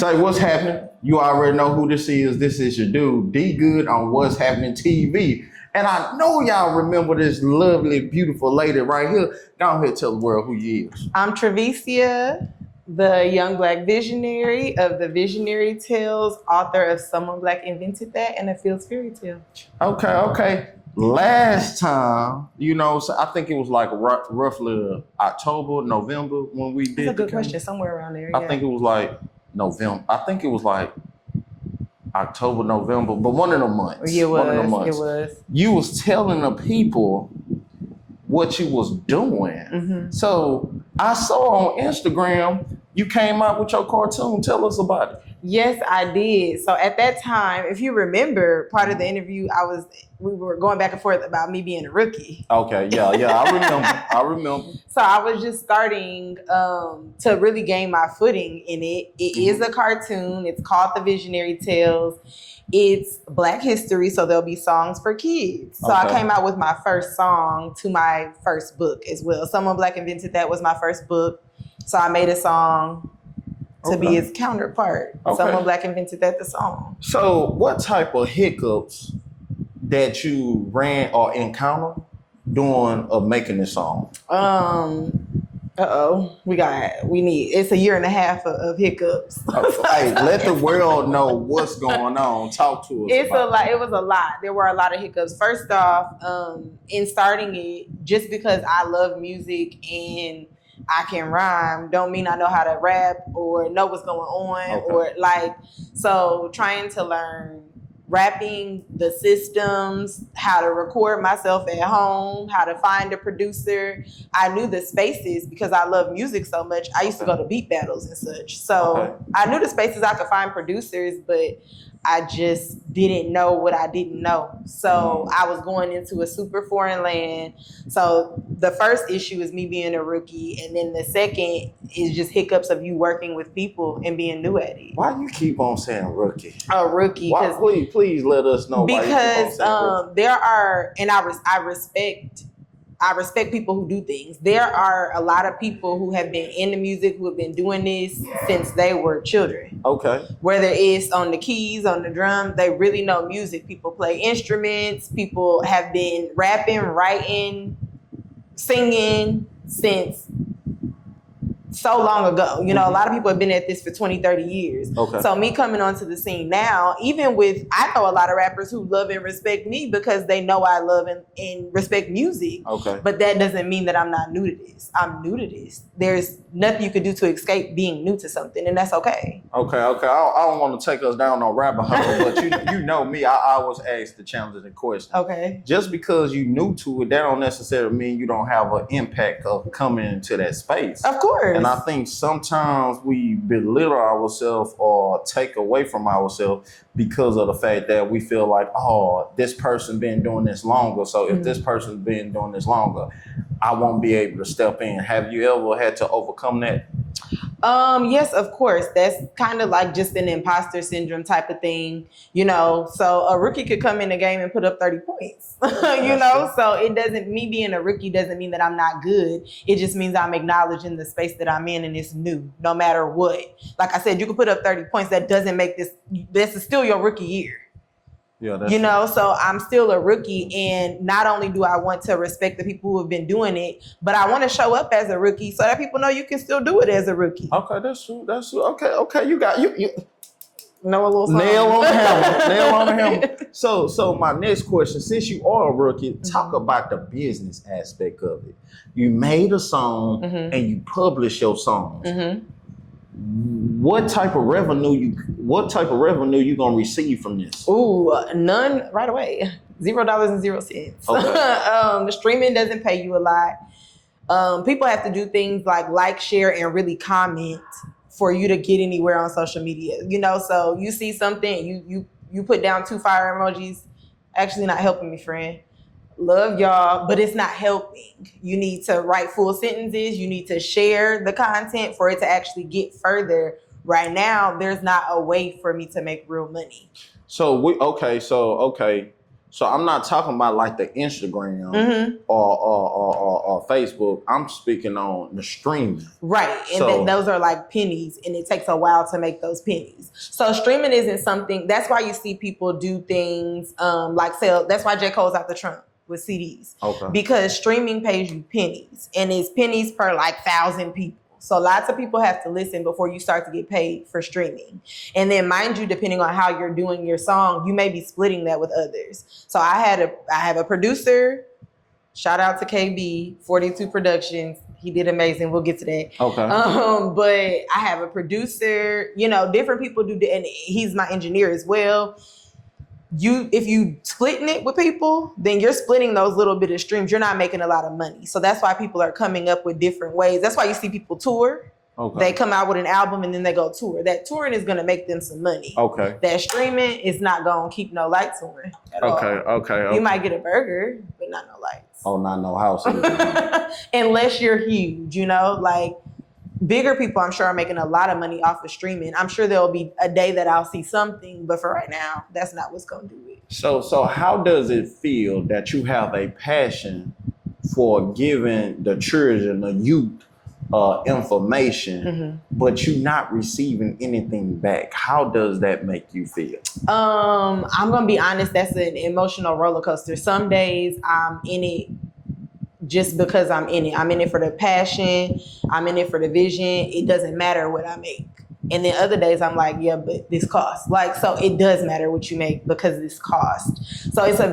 Say what's happening. You already know who this is. This is your dude, D Good on What's Happening TV. And I know y'all remember this lovely, beautiful lady right here. Go ahead, tell the world who you is. I'm Trevesia, the young Black visionary of the Visionary Tales, author of Someone Black Invented That and a Fields Fairy Tale. Okay. Last time, so I think it was like roughly October, November when we did. That's a good question. Somewhere around there. I think it was like November. I think it was like October, November, but one of the months. It was. One of the months. It was. You was telling the people what you was doing. Mm-hmm. So I saw on Instagram you came out with your cartoon. Tell us about it. Yes, I did. So at that time, if you remember, part of the interview, we were going back and forth about me being a rookie. Okay, yeah, I remember. So I was just starting to really gain my footing in it. It is a cartoon. It's called The Visionary Tales. It's Black history, so there'll be songs for kids. So I came out with my first song to my first book as well. Someone Black Invented That was my first book. So I made a song to be its counterpart. Someone Black Invented That, the song. So what type of hiccups that you ran or encountered doing making this song? It's a year and a half of hiccups. Hey, let the world know what's going on. Talk to us. It was a lot. There were a lot of hiccups. First off, in starting it, just because I love music and I can rhyme don't mean I know how to rap or know what's going on so trying to learn rapping, the systems, how to record myself at home, how to find a producer. I knew the spaces because I love music so much. I used to go to beat battles and such. So I knew the spaces I could find producers, but I just didn't know what I didn't know. So I was going into a super foreign land. So the first issue is me being a rookie. And then the second is just hiccups of you working with people and being new at it. Why you keep on saying rookie? A rookie. Why, please let us know. Because there are, and I respect people who do things. There are a lot of people who have been into music, who have been doing this since they were children. Okay. Whether it's on the keys, on the drum, they really know music. People play instruments. People have been rapping, writing, singing since so long ago. A lot of people have been at this for 20, 30 years. Okay. So me coming onto the scene now, I know a lot of rappers who love and respect me because they know I love and respect music. Okay. But that doesn't mean that I'm not new to this. I'm new to this. There's nothing you can do to escape being new to something, and that's okay. Okay. I don't want to take us down on rabbit hole, but you know me, I always ask the challenging question. Okay. Just because you new to it, that don't necessarily mean you don't have an impact of coming into that space. Of course. And I think sometimes we belittle ourselves or take away from ourselves because of the fact that we feel like, oh, this person been doing this longer. So if this person's been doing this longer, I won't be able to step in. Have you ever had to overcome that? Yes, of course. That's kind of like just an imposter syndrome type of thing, So a rookie could come in the game and put up 30 points, So me being a rookie doesn't mean that I'm not good. It just means I'm acknowledging the space that I'm in and it's new, no matter what. Like I said, you can put up 30 points. That doesn't make this is still your rookie year. Yeah, so I'm still a rookie, and not only do I want to respect the people who have been doing it, but I want to show up as a rookie so that people know you can still do it as a rookie. Okay, that's true. Okay. You got you. Know a little something. Nail on the hammer. So my next question, since you are a rookie, talk about the business aspect of it. You made a song and you published your songs. What type of revenue you gonna receive from this? Ooh, none right away. $0.00. Okay. The streaming doesn't pay you a lot. People have to do things like, share, and really comment for you to get anywhere on social media. So you see something, you put down 2 fire emojis. Actually, not helping me, friend. Love y'all, but it's not helping. You need to write full sentences. You need to share the content for it to actually get further. Right now, there's not a way for me to make real money. So So I'm not talking about like the Instagram Mm-hmm. or Facebook. I'm speaking on the streaming. Right. And So- those are like pennies, and it takes a while to make those pennies. So streaming isn't something, that's why you see people do things like sell. That's why J. Cole's out the trunk with CDs. Okay. Because streaming pays you pennies, and it's pennies per like 1,000 people. So lots of people have to listen before you start to get paid for streaming. And then mind you, depending on how you're doing your song, you may be splitting that with others. So I have a producer, shout out to KB, 42 Productions. He did amazing. We'll get to that. Okay. But I have a producer, different people do, and he's my engineer as well. If you splitting it with people, then you're splitting those little bit of streams. You're not making a lot of money. So that's why people are coming up with different ways. That's why you see people tour. Okay. They come out with an album and then they go tour. That touring is going to make them some money. Okay. That streaming is not going to keep no lights on at all. Okay. You might get a burger, but not no lights. Oh, not no house. Unless you're huge, like bigger people, I'm sure, are making a lot of money off of streaming. I'm sure there'll be a day that I'll see something, but for right now, that's not what's going to do it. So how does it feel that you have a passion for giving the children, the youth, information, but you're not receiving anything back? How does that make you feel? I'm going to be honest, that's an emotional roller coaster. Some days I'm in it just because I'm in it. I'm in it for the passion. I'm in it for the vision. It doesn't matter what I make. And then other days I'm like, yeah, but this costs. So it does matter what you make because this costs. So it's a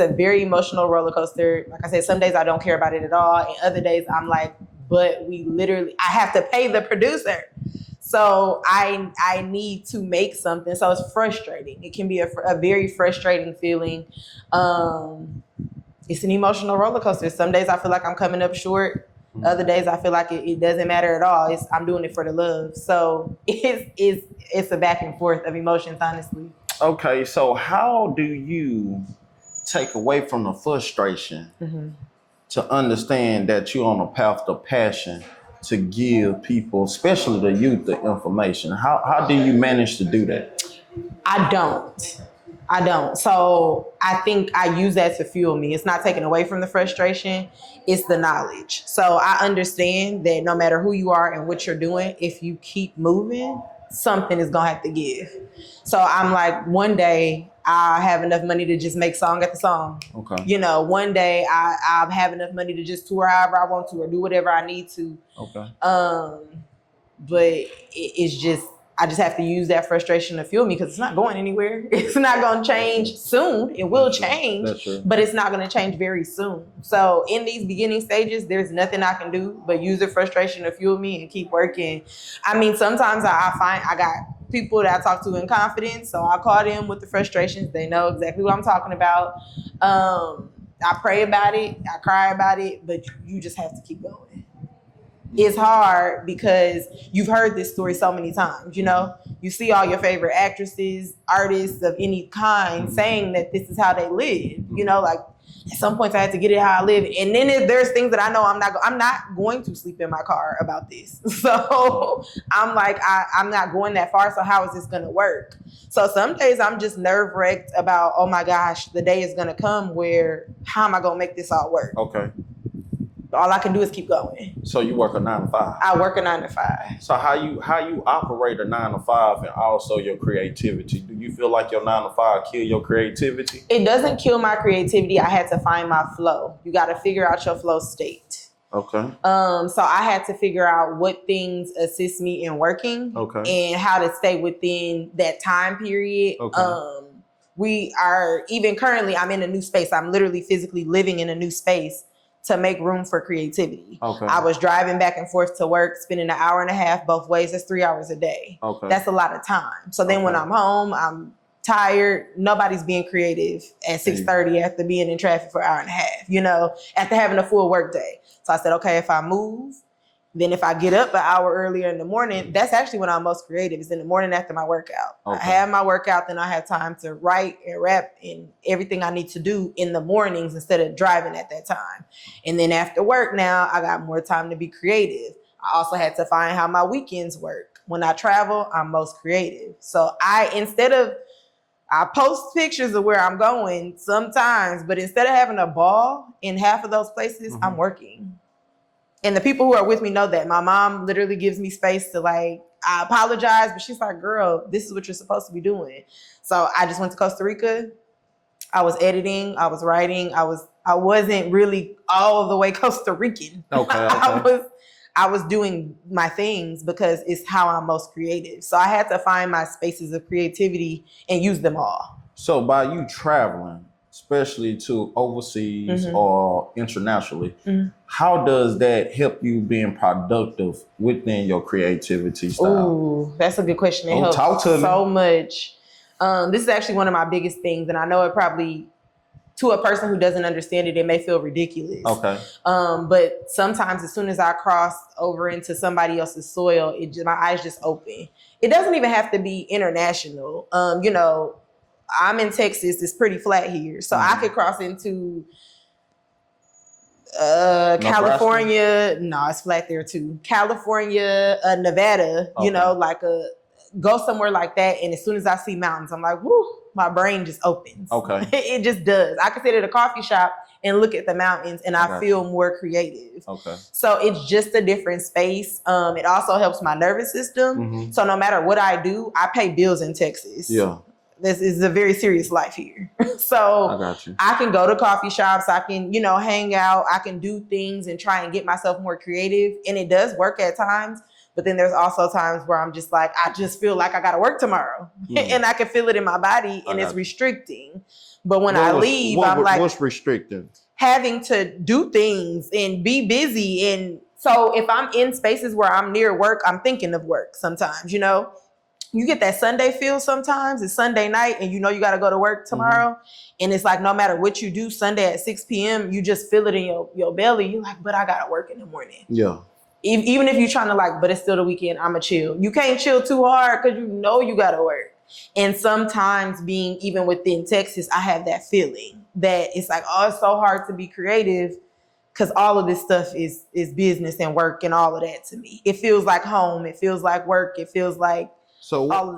very emotional roller coaster. Like I said, some days I don't care about it at all. And other days I'm like, but I have to pay the producer. So I need to make something. So it's frustrating. It can be a very frustrating feeling. It's an emotional roller coaster. Some days I feel like I'm coming up short. Other days I feel like it doesn't matter at all. I'm doing it for the love. So it's a back and forth of emotions, honestly. Okay, so how do you take away from the frustration to understand that you're on a path to passion to give people, especially the youth, the information? How do you manage to do that? I don't. So I think I use that to fuel me. It's not taken away from the frustration. It's the knowledge. So I understand that no matter who you are and what you're doing, if you keep moving, something is going to have to give. So I'm like, one day I have enough money to just make song after song. Okay. One day I have enough money to just tour however I want to or do whatever I need to. Okay. But it's just, I just have to use that frustration to fuel me because it's not going anywhere. It's not going to change soon. It will change, but it's not going to change very soon. So in these beginning stages, there's nothing I can do but use the frustration to fuel me and keep working. I mean, sometimes I find I got people that I talk to in confidence, so I call them with the frustrations. They know exactly what I'm talking about. I pray about it, I cry about it, but you just have to keep going. It's hard because you've heard this story so many times, You see all your favorite actresses, artists of any kind saying that this is how they live, like at some points I had to get it how I live. And then there's things that I know I'm not going to sleep in my car about this. So I'm like, I'm not going that far. So how is this going to work? So some days I'm just nerve-wracked about, oh my gosh, the day is going to come where how am I going to make this all work? Okay. All I can do is keep going. So you work a 9 to 5. I work a 9 to 5. So how you operate a 9 to 5 and also your creativity? Do you feel like your 9 to 5 kill your creativity? It doesn't kill my creativity. I had to find my flow. You got to figure out your flow state. Okay. So I had to figure out what things assist me in working. Okay. And how to stay within that time period. Okay. We are even currently. I'm in a new space. I'm literally physically living in a new space to make room for creativity. Okay. I was driving back and forth to work, spending an hour and a half both ways. That's 3 hours a day. Okay. That's a lot of time. So then when I'm home, I'm tired. Nobody's being creative at 6:30 after being in traffic for an hour and a half, after having a full work day. So I said, okay, if I move, then if I get up an hour earlier in the morning, that's actually when I'm most creative. It's in the morning after my workout. Okay. I have my workout, then I have time to write and rap and everything I need to do in the mornings instead of driving at that time. And then after work now, I got more time to be creative. I also had to find how my weekends work. When I travel, I'm most creative. So I post pictures of where I'm going sometimes, but instead of having a ball in half of those places, I'm working. And the people who are with me know that. My mom literally gives me space to like, I apologize, but she's like, girl, this is what you're supposed to be doing. So I just went to Costa Rica. I was editing, I was writing, I wasn't really all the way Costa Rican. Okay. I was doing my things because it's how I'm most creative. So I had to find my spaces of creativity and use them all. So by you traveling, especially to overseas or internationally, how does that help you being productive within your creativity style? Ooh, that's a good question. It helps talk to me. so much. This is actually one of my biggest things, and I know it probably, to a person who doesn't understand it, it may feel ridiculous. Okay. But sometimes as soon as I cross over into somebody else's soil, my eyes just open. It doesn't even have to be international. You know, I'm in Texas. It's pretty flat here. So I could cross into California. No, it's flat there too. California, Nevada, you know, like go somewhere like that. And as soon as I see mountains, I'm like, whoo, my brain just opens. Okay. It just does. I could sit at a coffee shop and look at the mountains and I feel more creative. Okay. So it's just a different space. It also helps my nervous system. So no matter what I do, I pay bills in Texas. Yeah. This is a very serious life here. So I got you. I can go to coffee shops. I can, you know, hang out. I can do things and try and get myself more creative. And it does work at times. But then there's also times where I'm just like, I just feel like I got to work tomorrow. And I can feel it in my body and it's restricting. But when I leave, I'm like, what's restricting? Having to do things and be busy. And so if I'm in spaces where I'm near work, I'm thinking of work sometimes, you know. You get that Sunday feel sometimes. It's Sunday night and you know you got to go to work tomorrow. And it's like no matter what you do Sunday at 6 p.m., you just feel it in your belly. You're like, but I got to work in the morning. Yeah. Even if you're trying to like, but it's still the weekend, I'm a chill. You can't chill too hard because you know you got to work. And sometimes being even within Texas, I have that feeling that it's like, oh, it's so hard to be creative because all of this stuff is business and work and all of that to me. It feels like home. It feels like work. It feels like all of the